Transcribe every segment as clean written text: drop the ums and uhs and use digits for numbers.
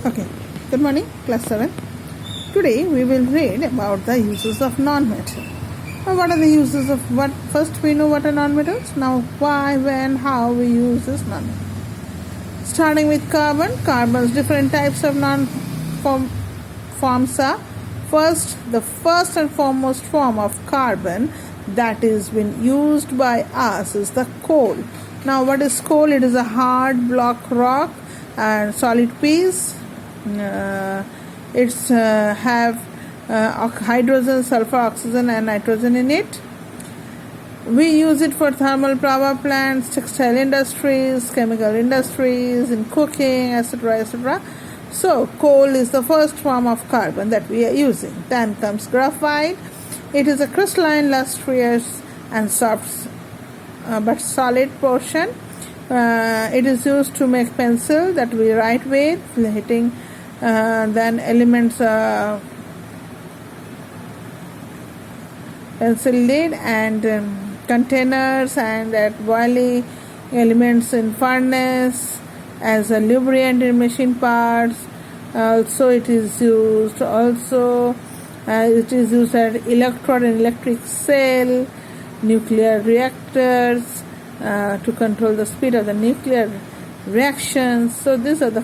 Okay, good morning, class 7. Today we will read about the uses of non-metal. Now, what are the uses of what? First, we know what are non-metals. Now, why, when, how we use this non-metal. Starting with carbon. Carbon's different types of forms are. The first and foremost form of carbon that is been used by us is the coal. Now, what is coal? It is a hard block rock and solid piece. It's have hydrogen, sulfur, oxygen and nitrogen in it. We use it for thermal power plants, textile industries, chemical industries, in cooking, etc., etc. So coal is the first form of carbon that we are using. Then comes graphite. It is a crystalline, lustrous and soft but solid portion. It is used to make pencil that we write with, hitting then elements pencil lid and containers, and at boiling elements in furnace as a lubricant in machine parts. Also it is used as electrode in electric cell, nuclear reactors to control the speed of the nuclear reactions. So these are the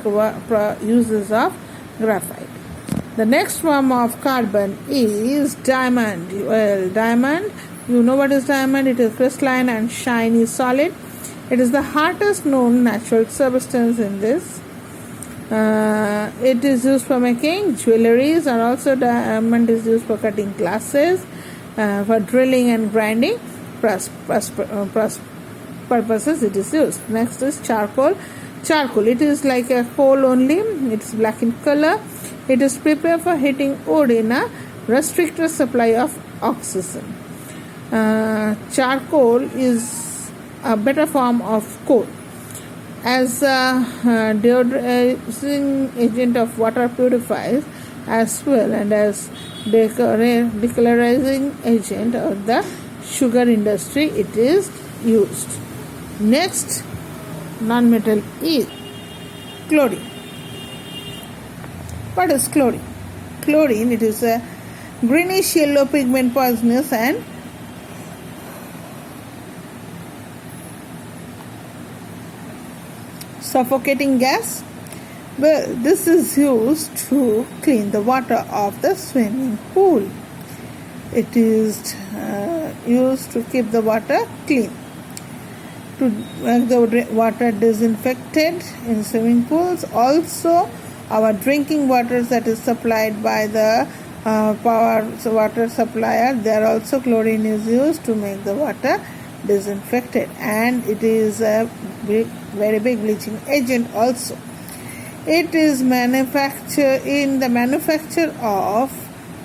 uses of graphite. The next form of carbon is diamond. Well, diamond, you know what is diamond? It is crystalline and shiny solid. It is the hardest known natural substance in this. It is used for making jewelries, and also diamond is used for cutting glasses, for drilling and grinding purposes it is used. Next is charcoal. Charcoal, it is like a coal only. It's black in color. It is prepared for heating wood in a restricted supply of oxygen. Charcoal is a better form of coal. As a deodorizing agent of water purifiers as well, and as decolorizing agent of the sugar industry it is used. Next non-metal is chlorine. What is chlorine? Chlorine, it is a greenish yellow pigment, poisonous and suffocating gas. Well, this is used to clean the water of the swimming pool. It is used to keep the water clean, to make the water disinfected in swimming pools. Also, our drinking water that is supplied by the water supplier, there also chlorine is used to make the water disinfected, and it is a very big bleaching agent also. It is manufactured in the manufacture of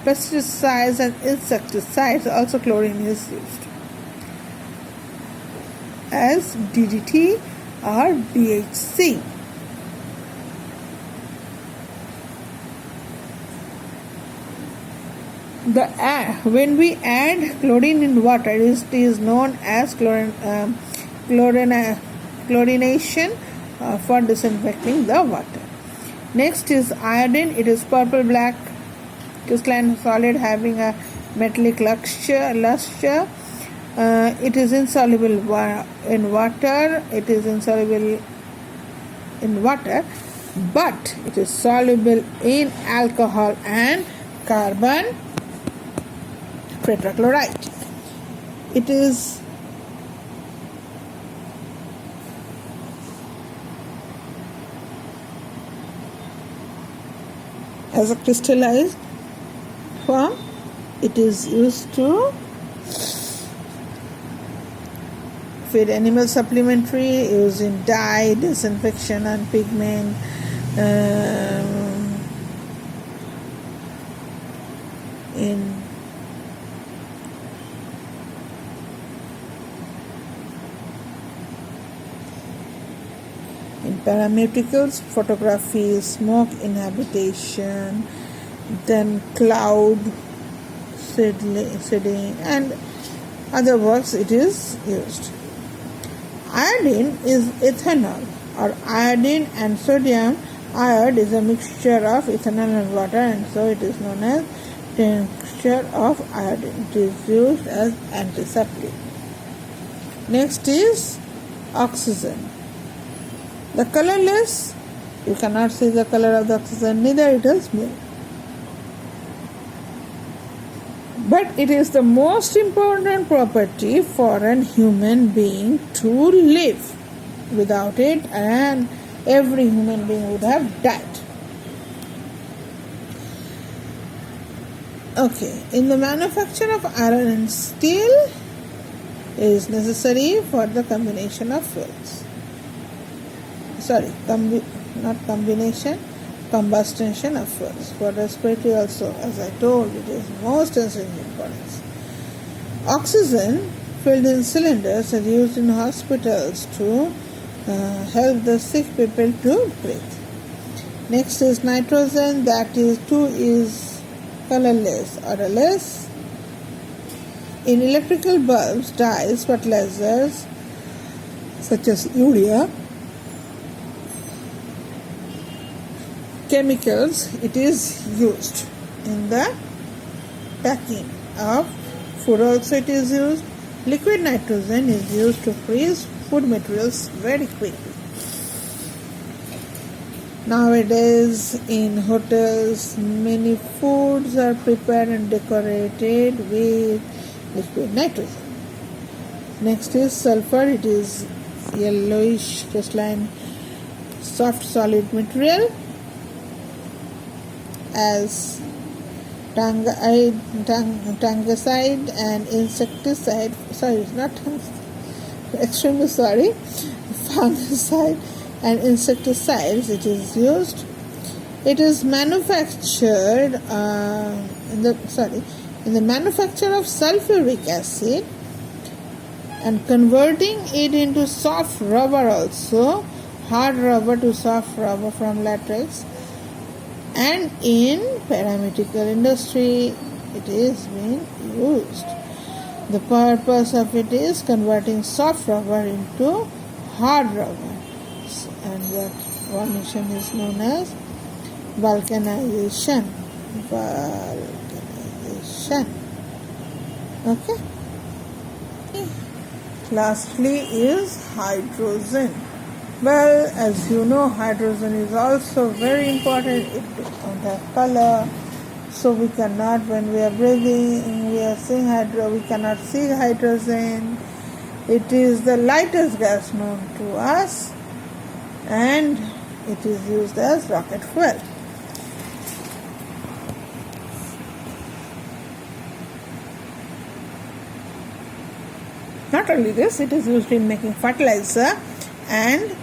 pesticides and insecticides. Also chlorine is used as DDT or BHC. When we add chlorine in water, it is known as chlorination for disinfecting the water. Next is iodine. It is purple black crystalline solid having a metallic luster. It is insoluble in water. It is insoluble in water, but it is soluble in alcohol and carbon tetrachloride. It is as a crystallized form. It is used to feed animal supplementary, used in dye, disinfection and pigment, in parameuticals, photography, smoke inhabitation, then cloud seeding and other works it is used. Iodine is ethanol, or iodine and sodium Iod is a mixture of ethanol and water, and so it is known as tincture of iodine. It is used as antiseptic. Next is oxygen. The colorless, you cannot see the color of the oxygen, neither it will smell. But it is the most important property for an human being to live. Without it, and every human being would have died. Okay, in the manufacture of iron and steel, it is necessary for the combination of fuels. Combustion of fuels. For respiratory also, as I told, it is most essential importance. Oxygen filled in cylinders are used in hospitals to help the sick people to breathe. Next is nitrogen, that is colorless, odorless. In electrical bulbs, dyes, fertilizers such as urea, chemicals, it is used in the packing of food. Also it is used. Liquid nitrogen is used to freeze food materials very quickly. Nowadays in hotels, many foods are prepared and decorated with liquid nitrogen. Next is sulfur. It is yellowish crystalline soft solid material as fungicide and insecticide. Fungicide and insecticides it is used. It is manufactured in the manufacture of sulfuric acid and converting it into soft rubber also, hard rubber to soft rubber from latex, and in pharmaceutical industry it is being used. The purpose of it is converting soft rubber into hard rubber, and that formation is known as vulcanization. Okay. Lastly is hydrogen. Well, as you know, hydrogen is also very important. It doesn't have color, so we cannot, when we are breathing, we are seeing we cannot see hydrogen. It is the lightest gas known to us, and it is used as rocket fuel. Not only this, it is used in making fertilizer and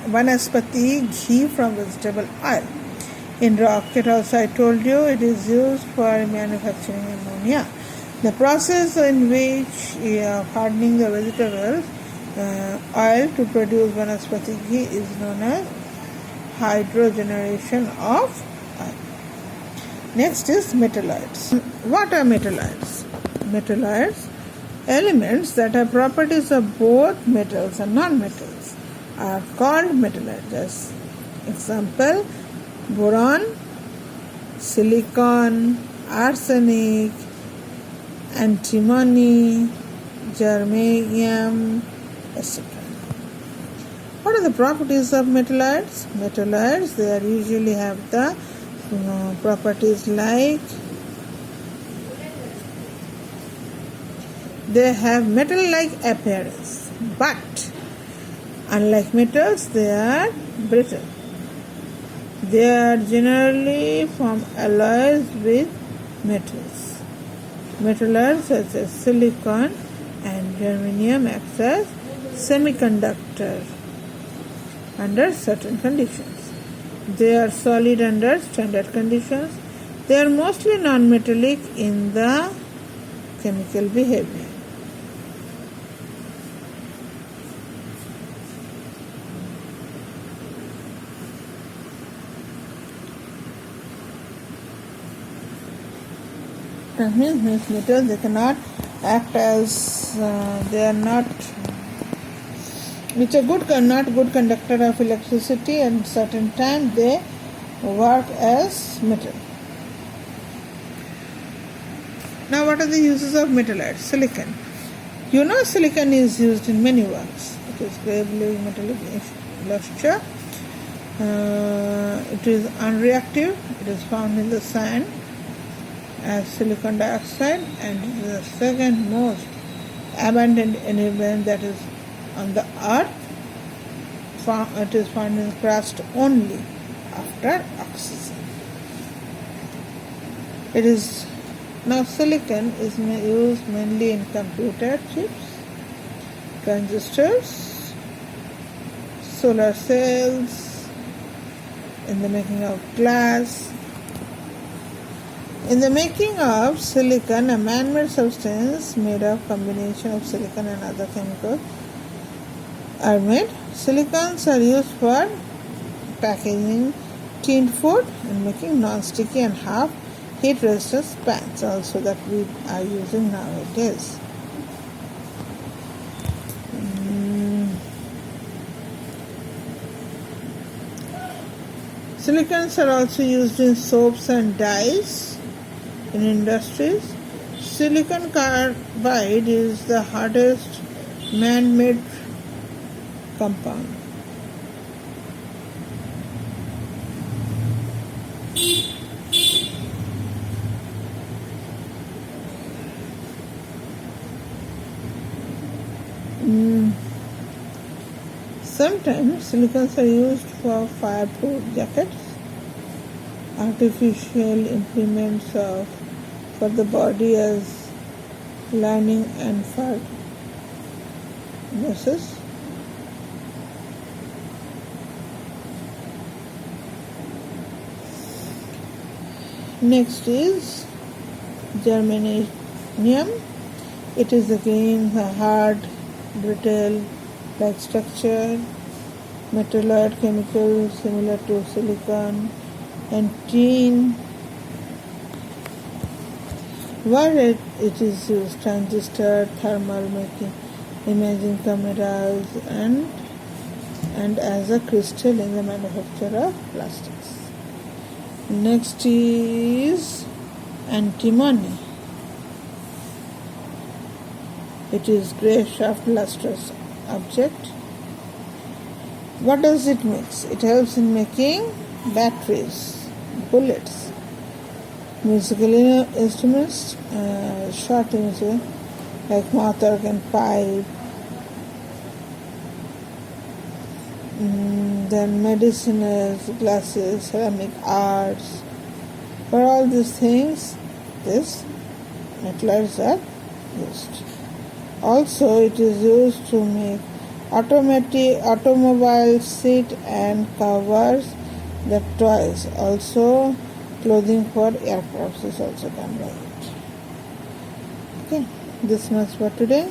vanaspati ghee from vegetable oil. In rocket also I told you it is used for manufacturing ammonia. The process in which hardening the vegetable oil to produce vanaspati ghee is known as hydrogenation of oil. Next is metalloids. What are metalloids? Metalloids, elements that have properties of both metals and non-metals, are called metalloids. As example, boron, silicon, arsenic, antimony, germanium, etc. What are the properties of metalloids? Metalloids, they are usually have the properties like they have metal-like appearance, but unlike metals, they are brittle. They are generally from alloys with metals. Metalloids such as silicon and germanium act as semiconductor under certain conditions. They are solid under standard conditions. They are mostly non-metallic in the chemical behavior. That means metals, they cannot act as, they are not which are not good conductor of electricity, and certain time they work as metal. Now, what are the uses of metalloids? Silicon. You know, silicon is used in many works. It is gravely metallic luster. It is unreactive. It is found in the sand as silicon dioxide, and it is the second most abundant element that is on the earth. It is found in crust only after oxygen. Now silicon is used mainly in computer chips, transistors, solar cells, in the making of glass. In the making of silicon, a man-made substance made of combination of silicon and other chemicals are made. Silicons are used for packaging tinned food and making non-sticky and half heat resistant pans also that we are using nowadays. Silicons are also used in soaps and dyes in industries. Silicon carbide is the hardest man-made compound. Sometimes silicons are used for fireproof jackets, artificial implements for the body as lining and furnaces. Next is germanium. It is again a hard, brittle like structure, metalloid chemical similar to silicon and tin. Where it is used, transistor, thermal making, imaging cameras, and as a crystal in the manufacture of plastics. Next is antimony. It is grey shaft lustrous object. What does it make? It helps in making batteries, bullets, musical instruments, short instruments like mouth organ, pipe, then medicinals, glasses, ceramic arts. For all these things, these metalloids are used. Also, it is used to make automobile seat and covers, the toys. Also, clothing for aircrafts is also done by it. Okay, this much for today.